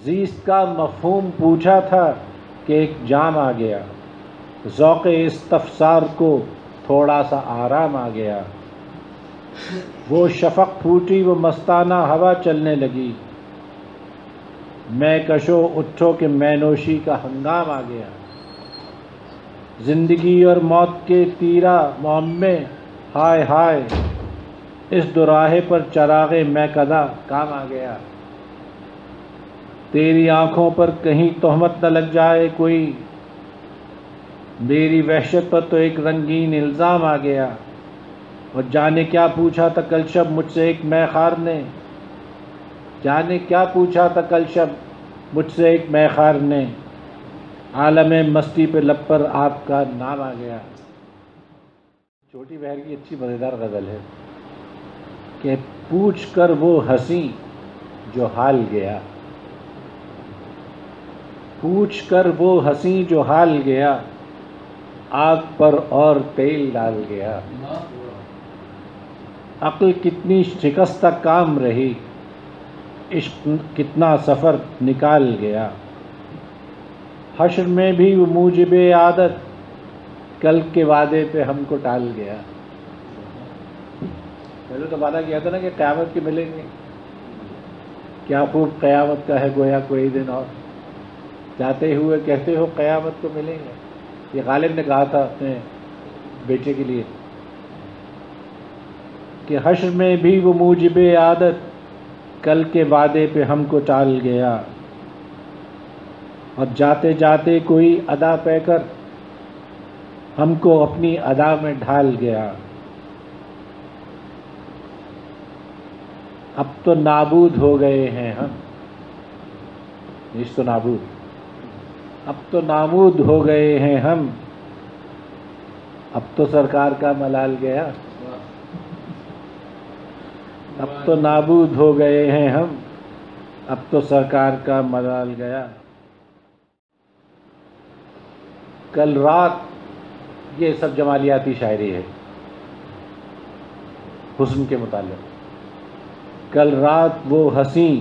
زیست کا مفہوم پوچھا تھا کہ ایک جام آ گیا، ذوق استفسار کو تھوڑا سا آرام آ گیا۔ وہ شفق پھوٹی، وہ مستانہ ہوا چلنے لگی، میں کشو اٹھو کہ میں نوشی کا ہنگام آ گیا۔ زندگی اور موت کے تیرا معمے، ہائے ہائے اس دوراہے پر چراغ میں کدا کام آ گیا۔ تیری آنکھوں پر کہیں تہمت نہ لگ جائے کوئی، میری وحشت پر تو ایک رنگین الزام آ گیا۔ اور جانے کیا پوچھا تھا کل شب مجھ سے ایک مے خار نے، جانے کیا پوچھا تھا کل شب مجھ سے ایک مے خار نے، عالم مستی پہ لب پر آپ کا نام آ گیا۔ چھوٹی بہر کی اچھی مزیدار غزل ہے کہ پوچھ کر وہ ہنسی جو حال گیا، پوچھ کر وہ ہنسی جو حال گیا، آگ پر اور تیل ڈال گیا۔ عقل کتنی شکستہ کام رہی، عشق کتنا سفر نکال گیا۔ حشر میں بھی وہ موجب عادت، کل کے وعدے پہ ہم کو ٹال گیا۔ پہلے تو وعدہ کیا تھا نا کہ قیامت کے ملیں گے، کیا خوب قیامت کا ہے گویا کوئی دن اور، جاتے ہوئے کہتے ہو قیامت کو ملیں گے۔ یہ غالب نے کہا تھا اپنے بیٹے کے لیے کہ حشر میں بھی وہ موجب عادت، کل کے وعدے پہ ہم کو ٹال گیا۔ اور جاتے جاتے کوئی ادا پہ کر ہم کو اپنی ادا میں ڈھال گیا۔ اب تو نابود ہو گئے ہیں ہم، نیز تو نابود، اب تو نابود ہو گئے ہیں ہم، اب تو سرکار کا ملال گیا۔ اب تو نابود ہو گئے ہیں ہم، اب تو سرکار کا ملال گیا۔ کل رات، یہ سب جمالیاتی شاعری ہے حسن کے متعلق۔ کل رات وہ ہنسی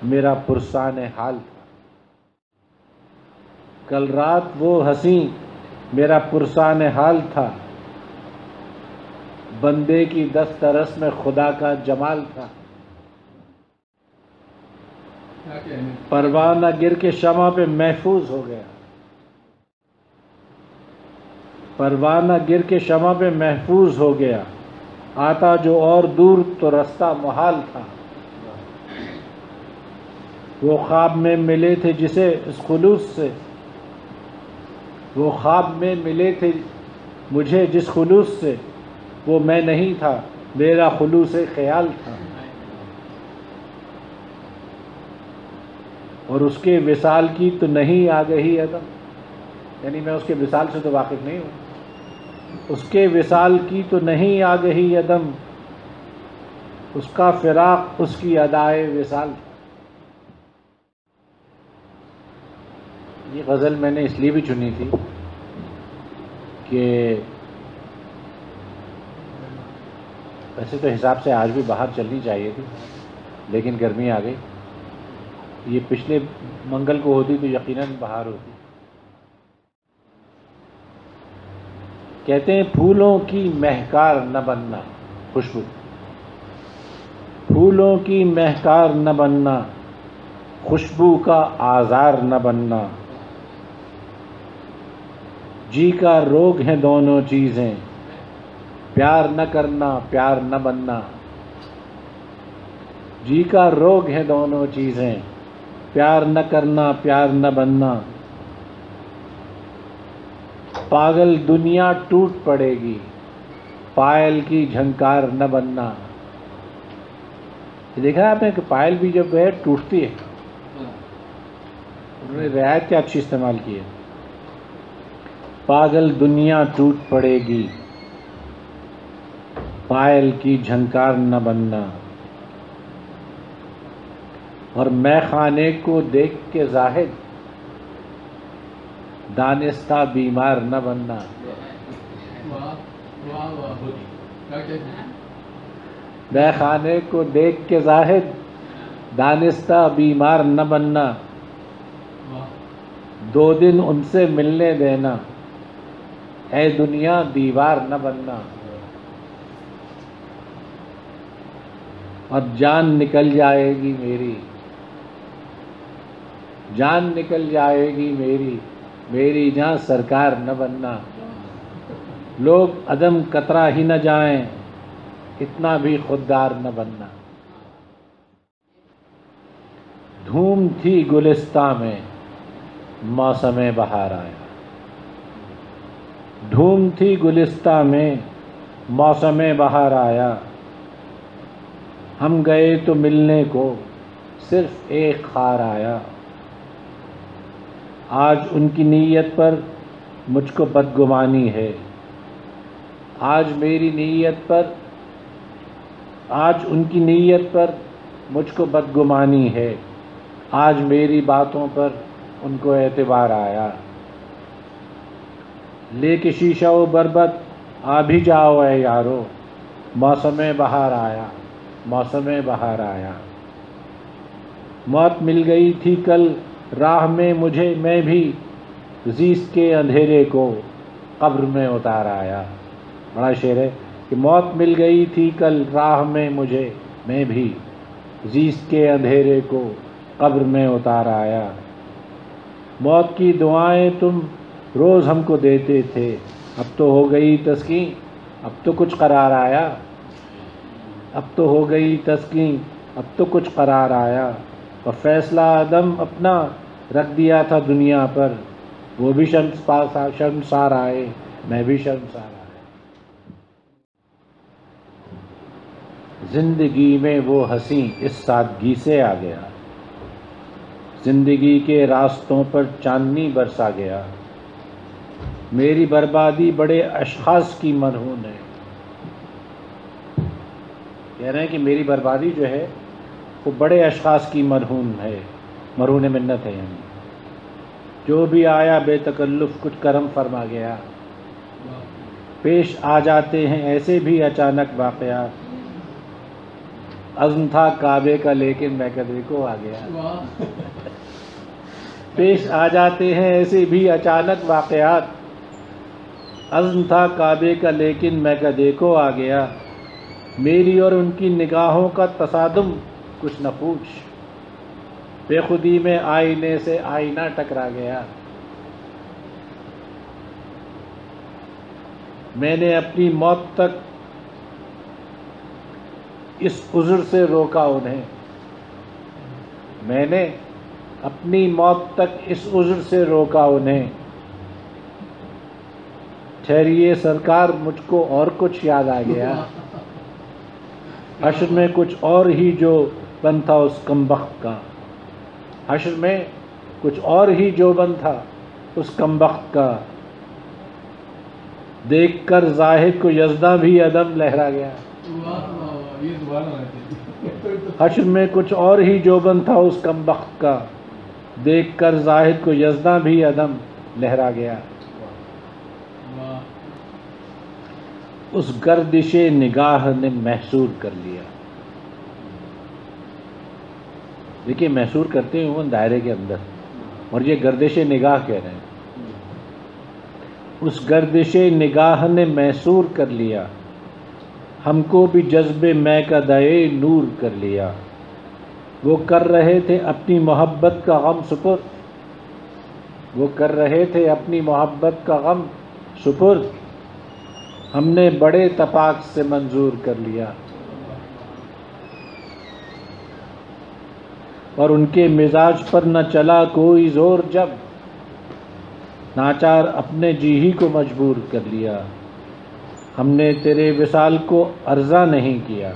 میرا پرسان حال تھا، کل رات وہ ہنسی میرا پرسان حال تھا، بندے کی دسترس میں خدا کا جمال تھا۔ پروانہ گر کے شمع پہ محفوظ ہو گیا، پروانہ گر کے شمع پہ محفوظ ہو گیا، آتا جو اور دور تو رستہ محال تھا۔ وہ خواب میں ملے تھے جسے اس خلوص سے، وہ خواب میں ملے تھے مجھے جس خلوص سے، وہ میں نہیں تھا میرا خلوص خیال تھا۔ اور اس کے وصال کی تو نہیں آگہی عدم، یعنی میں اس کے وصال سے تو واقف نہیں ہوں، اس کے وصال کی تو نہیں آگہی عدم، اس کا فراق اس کی ادائے وصال تھا۔ یہ غزل میں نے اس لیے بھی چنی تھی کہ ویسے تو حساب سے آج بھی باہر چلنی چاہیے تھی، لیکن گرمی آ گئی۔ یہ پچھلے منگل کو ہوتی تو یقیناً باہر ہوتی۔ کہتے ہیں پھولوں کی مہکار نہ بننا، خوشبو، پھولوں کی مہکار نہ بننا، خوشبو کا آزار نہ بننا، جی کا روگ ہیں دونوں چیزیں، پیار نہ کرنا پیار نہ بننا، جی کا روگ ہیں دونوں چیزیں، پیار نہ کرنا پیار نہ بننا، پاگل دنیا ٹوٹ پڑے گی، پائل کی جھنکار نہ بننا۔ دیکھا آپ نے کہ پائل بھی جب ہے ٹوٹتی ہے، انہوں نے رعایت کیا اچھی استعمال کی ہے، پاگل دنیا ٹوٹ پڑے گی، پائل کی جھنکار نہ بننا، اور میں خانے کو دیکھ کے زاہد دانستہ بیمار نہ بننا۔ میں خانے کو دیکھ کے زاہد دانستہ بیمار نہ بننا، 2 دن ان سے ملنے دینا، اے دنیا دیوار نہ بننا۔ اور جان نکل جائے گی میری، جان نکل جائے گی میری، میری جان سرکار نہ بننا۔ لوگ عدم قطرہ ہی نہ جائیں، اتنا بھی خوددار نہ بننا۔ دھوم تھی گلستاں میں موسم بہار آیا، دھوم تھی گلستاں میں موسم بہار آیا، ہم گئے تو ملنے کو صرف ایک خار آیا۔ آج ان کی نیت پر مجھ کو بدگمانی ہے، آج میری نیت پر، آج ان کی نیت پر مجھ کو بدگمانی ہے، آج میری باتوں پر ان کو اعتبار آیا۔ لے کے شیشہ و بربت آ بھی جاؤ اے یارو، موسم بہار آیا، موسم بہار آیا۔ موت مل گئی تھی کل راہ میں مجھے، میں بھی زیست کے اندھیرے کو قبر میں اتار آیا۔ بڑا شعر ہے کہ موت مل گئی تھی کل راہ میں مجھے، میں بھی زیست کے اندھیرے کو قبر میں اتار آیا۔ موت کی دعائیں تم روز ہم کو دیتے تھے، اب تو ہو گئی تسکین، اب تو کچھ قرار آیا، اب تو ہو گئی تسکین، اب تو کچھ قرار آیا۔ اور فیصلہ عدم اپنا رکھ دیا تھا دنیا پر، وہ بھی شرمسار آئے، میں بھی شرمسار آیا۔ زندگی میں وہ ہنسی اس سادگی سے آ گیا، زندگی کے راستوں پر چاندنی برسا گیا۔ میری بربادی بڑے اشخاص کی مرہون ہے، کہہ رہے ہیں کہ میری بربادی جو ہے وہ بڑے اشخاص کی مرہون ہے، مرہون منت ہے، یعنی جو بھی آیا بے تکلف کچھ کرم فرما گیا۔ پیش آ جاتے ہیں ایسے بھی اچانک واقعات، عزم تھا کعبے کا لیکن میں کدے کو آ گیا۔ پیش آ جاتے ہیں ایسے بھی اچانک واقعات، عزم تھا کعبے کا لیکن میں کدے کو آ گیا۔ میری اور ان کی نگاہوں کا تصادم کچھ نہ پوچھ، بے خودی میں آئینے سے آئینہ ٹکرا گیا۔ میں نے اپنی موت تک اس عذر سے روکا انہیں، میں نے اپنی موت تک اس عذر سے روکا انہیں۔ ٹھہریے سرکار مجھ کو اور کچھ یاد آ گیا، حشر میں کچھ اور ہی جو بن تھا اس کمبخت کا، حشر میں کچھ اور ہی جو بن تھا اس کمبخت کا۔ دیکھ کر زاہد کو یزداں بھی عدم لہرا گیا، حشر میں کچھ اور ہی جو بن تھا اس کمبخت کا، دیکھ کر زاہد کو یزداں بھی عدم لہرا گیا۔ اس گردش نگاہ نے محصور کر لیا، دیکھیے محصور کرتے ہیں وہ دائرے کے اندر، اور یہ گردش نگاہ کہہ رہے ہیں۔ اس گردش نگاہ نے محصور کر لیا، ہم کو بھی جذب میں کا دائے نور کر لیا۔ وہ کر رہے تھے اپنی محبت کا غم سپرد، وہ کر رہے تھے اپنی محبت کا غم سپرد، ہم نے بڑے تپاک سے منظور کر لیا۔ اور ان کے مزاج پر نہ چلا کوئی زور، جب ناچار اپنے جی ہی کو مجبور کر لیا۔ ہم نے تیرے وصال کو ارزاں نہیں کیا،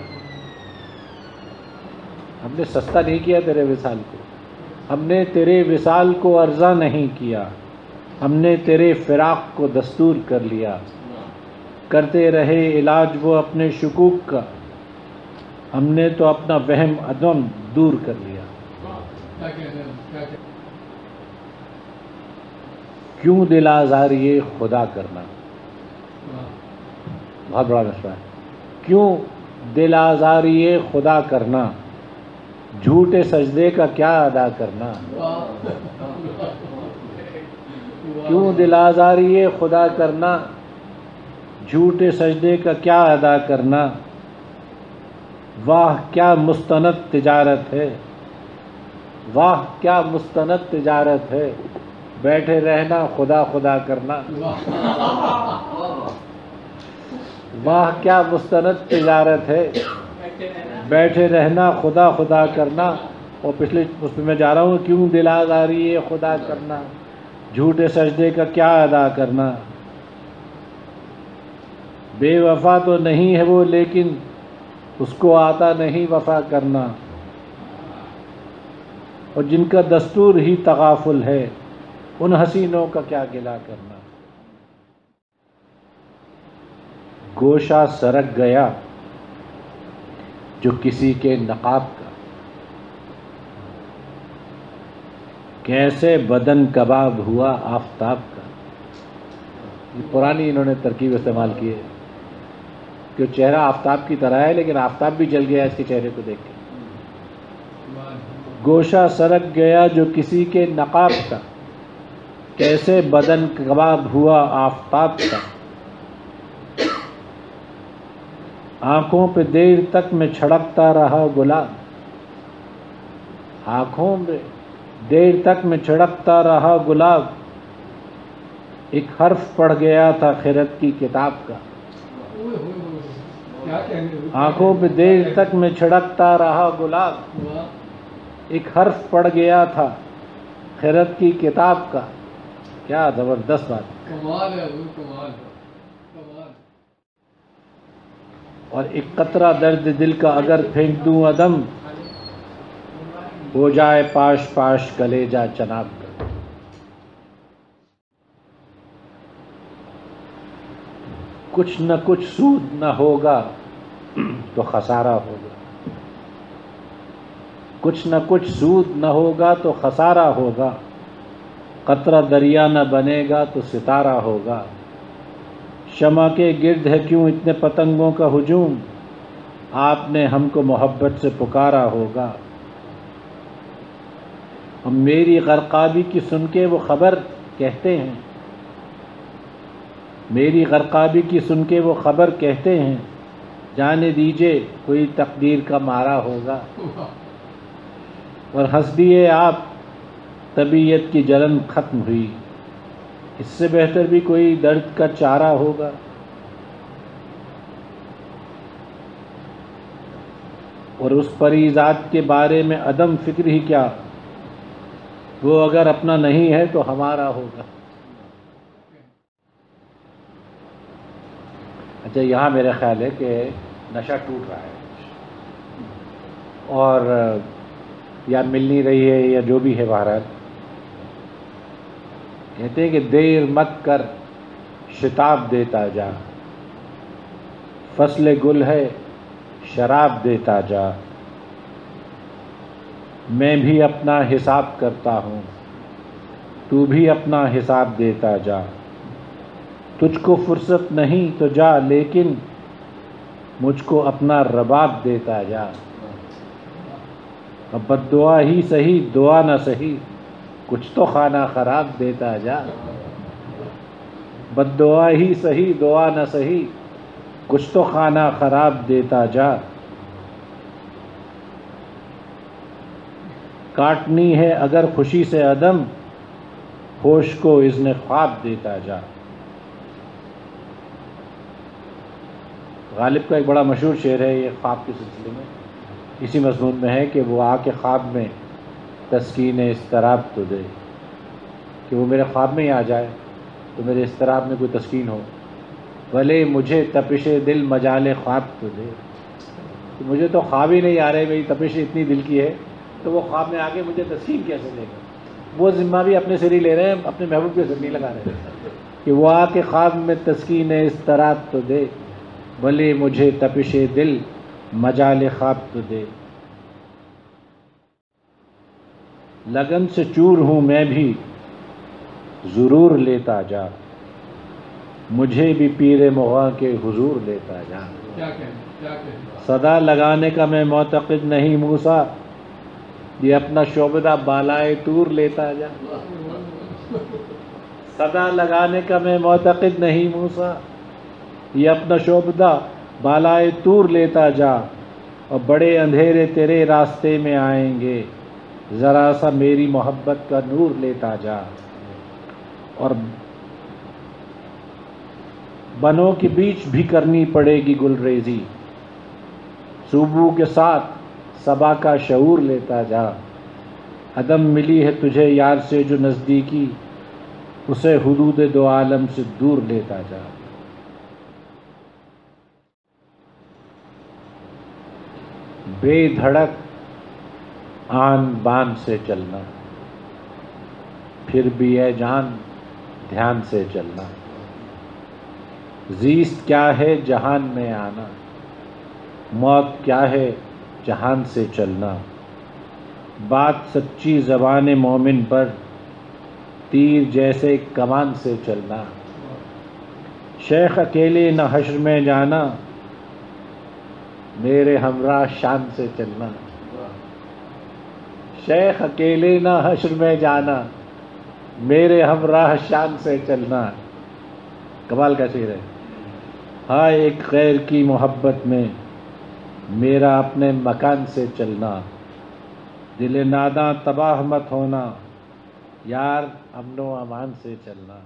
ہم نے سستا نہیں کیا تیرے وصال کو، ہم نے تیرے وصال کو ارزاں نہیں کیا، ہم نے تیرے فراق کو دستور کر لیا۔ کرتے رہے علاج وہ اپنے شکوک کا، ہم نے تو اپنا وہم عدم دور کر لیا۔ کیوں دل آزاری خدا کرنا، بہت بڑا مسئلہ ہے۔ کیوں دل آزاری خدا کرنا، جھوٹے سجدے کا کیا ادا کرنا، کیوں دل آزاری خدا کرنا، جھوٹے سجدے کا کیا ادا کرنا، واہ کیا مستند تجارت ہے، واہ کیا مستند تجارت ہے، بیٹھے رہنا خدا خدا کرنا، واہ کیا مستند تجارت ہے، بیٹھے رہنا خدا خدا کرنا۔ اور پچھلے اس پہ میں جا رہا ہوں، کیوں دل آزاری خدا کرنا، جھوٹے سجدے کا کیا ادا کرنا، بے وفا تو نہیں ہے وہ لیکن اس کو آتا نہیں وفا کرنا، اور جن کا دستور ہی تغافل ہے ان حسینوں کا کیا گلہ کرنا۔ گوشہ سرک گیا جو کسی کے نقاب کا، کیسے بدن کباب ہوا آفتاب کا۔ یہ پرانی انہوں نے ترکیب استعمال کی ہے کہ چہرہ آفتاب کی طرح ہے لیکن آفتاب بھی جل گیا اس کے چہرے کو دیکھ کے۔ گوشہ سرک گیا جو کسی کے نقاب کا، کیسے بدن کباب ہوا آفتاب کا، آنکھوں پہ دیر تک میں چھڑکتا رہا گلاب، آنکھوں پہ دیر تک میں چھڑکتا رہا گلاب، ایک حرف پڑھ گیا تھا خیرت کی کتاب کا، آنکھوں پہ دیر تک میں چھڑکتا رہا گلاب، ایک حرف پڑھ گیا تھا خیرت کی کتاب کا۔ کیا زبردست بات، کمال ہے حضور، کمال ہے، کمال۔ اور ایک قطرہ درد دل کا اگر پھینک دوں عدم، ہو جائے پاش پاش کلیجہ چناب کا۔ کچھ نہ کچھ سود نہ ہوگا تو خسارہ ہوگا، کچھ نہ کچھ سود نہ ہوگا تو خسارہ ہوگا، قطرہ دریا نہ بنے گا تو ستارہ ہوگا۔ شمع کے گرد ہے کیوں اتنے پتنگوں کا ہجوم، آپ نے ہم کو محبت سے پکارا ہوگا۔ اور میری غرقابی کی سن کے وہ خبر کہتے ہیں، میری غرقابی کی سن کے وہ خبر کہتے ہیں، جانے دیجئے کوئی تقدیر کا مارا ہوگا۔ اور ہنس دیے آپ، طبیعت کی جلن ختم ہوئی، اس سے بہتر بھی کوئی درد کا چارہ ہوگا۔ اور اس پری ذات کے بارے میں عدم فکر ہی کیا، وہ اگر اپنا نہیں ہے تو ہمارا ہوگا۔ اچھا، یہاں میرا خیال ہے کہ نشہ ٹوٹ رہا ہے اور یا مل نہیں رہی ہے یا جو بھی ہے، بہرحال کہتے ہیں کہ دیر مت کر شتاب دیتا جا، فصل گل ہے شراب دیتا جا، میں بھی اپنا حساب کرتا ہوں تو بھی اپنا حساب دیتا جا، تجھ کو فرصت نہیں تو جا لیکن مجھ کو اپنا رباب دیتا جا، اب بد دعا ہی صحیح دعا نہ صحیح کچھ تو خانہ خراب دیتا جا، بد دعا ہی صحیح دعا نہ صحیح کچھ تو خانہ خراب دیتا جا، کاٹنی ہے اگر خوشی سے عدم ہوش کو اذن خواب دیتا جا۔ غالب کا ایک بڑا مشہور شعر ہے یہ خواب کے سلسلے میں، اسی مضمون میں ہے کہ وہ آ کے خواب میں تسکین اضطراب تو دے، کہ وہ میرے خواب میں ہی آ جائے تو میرے اضطراب میں کوئی تسکین ہو، بھلے مجھے تپش دل مجال خواب تو دے، کہ مجھے تو خواب ہی نہیں آ رہے، میری تپش اتنی دل کی ہے تو وہ خواب میں آ کے مجھے تسکین کیسے دے گا۔ وہ ذمہ بھی اپنے سر ہی لے رہے ہیں، اپنے محبوب کے سر نہیں لگا رہے ہیں کہ وہ آ کے خواب میں تسکین اضطراب تو دے، بھلے مجھے تپش دل مجال خواب تو دے۔ لگن سے چور ہوں میں بھی ضرور لیتا جا، مجھے بھی پیر مغاں کے حضور لیتا جا، کیا کہنا، کیا کہنا۔ صدا لگانے کا میں معتقد نہیں موسیٰ، یہ اپنا شعبدہ بالائے طور لیتا جا. صدا لگانے کا میں معتقد نہیں موسیٰ، یہ اپنا شعبدہ بالائے طور لیتا جا، اور بڑے اندھیرے تیرے راستے میں آئیں گے، ذرا سا میری محبت کا نور لیتا جا. اور بنوں کے بیچ بھی کرنی پڑے گی گلریزی، صوبوں کے ساتھ صبا کا شعور لیتا جا. عدم ملی ہے تجھے یار سے جو نزدیکی، اسے حدود دو عالم سے دور لیتا جا. بے دھڑک آن بان سے چلنا، پھر بھی اے جان دھیان سے چلنا. زیست کیا ہے جہان میں آنا، موت کیا ہے جہان سے چلنا. بات سچی زبان مومن پر، تیر جیسے کمان سے چلنا. شیخ اکیلے نہ حشر میں جانا، میرے ہمراہ شان سے چلنا. شیخ اکیلے نہ حشر میں جانا، میرے ہمراہ شان سے چلنا. کمال کا شعر ہے. ہائے ایک غیر کی محبت میں، میرا اپنے مکان سے چلنا. دل ناداں تباہ مت ہونا، یار امن و امان سے چلنا.